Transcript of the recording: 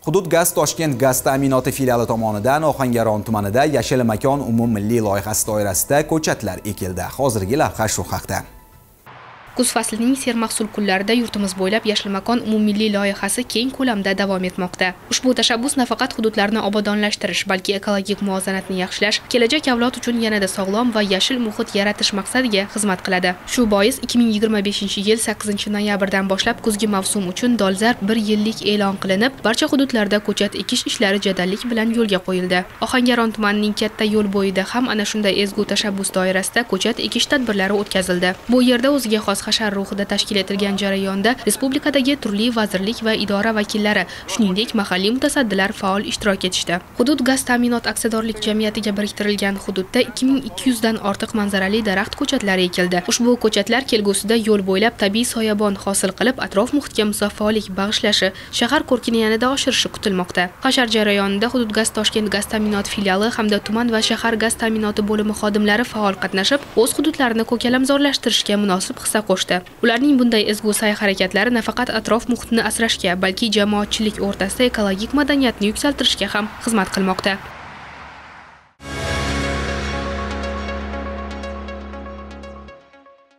Hudud gaz Toshkent gaz ta'minoti filiali tomonidan Ohangaron tumanida Yashil makon umummilliy loyihasi doirasida ko'chatlar ekildi. Hozirgi lavha shu haqda. Kuz faslining sermahsul kunlarida yurtimiz bo'ylab Yashil makon umummilliy loyihasi keng ko'lamda davom etmoqda. Ushbu tashabbus nafaqat hududlarni obodonlashtirish, balki ekologik muvozanatni yaxshilash, kelajak avlod uchun yanada sog'lom va yashil muhit yaratish maqsadiga xizmat qiladi. Shu bois 2025-yil 8-noyabrdan boshlab kuzgi mavsum uchun dolzarb 1 yillik e'lon qilinib, barcha hududlarda ko'chat ekish ishlari jadallik bilan yo'lga qo'yildi. Ohangaron tumanining katta yo'l bo'yida ham ana shunday ezgu tashabbus doirasida ko'chat ekish tadbirlari o'tkazildi. Bu yerda o'ziga xos hashar ruhida tashkil etilgan jarayonda respublikadagi turli vazirlik va idora vakillari, shuningdek mahalliy mutasaddilar faol ishtirok etishdi. Hudud gaz ta'minot aksiyadorlik jamiyatiga biriktirilgan hududda 2200 dan ortiq manzarali daraxt ko'chatlari ekildi. Ushbu ko'chatlar kelgusida yo'l bo'ylab tabiiy soyabon hosil qilib, atrof muhitga musaffolik bag'ishlashi, shahar ko'rkini yanada oshirishi kutilmoqda. Hashar jarayonida Hudud gaz Toshkent gaz ta'minot filiali hamda tuman va shahar gaz ta'minoti bo'limi xodimlari faol qatnashib, o'z hududlarini ko'kalamzorlashtirishga munosib hissa qo'shdi. Ularning bunday ezgu sa'y-harakatlari nafaqat atrof muhitni asrashga, balki jamoatchilik o'rtasida ekologik madaniyatni yuksaltirishga ham xizmat qilmoqda.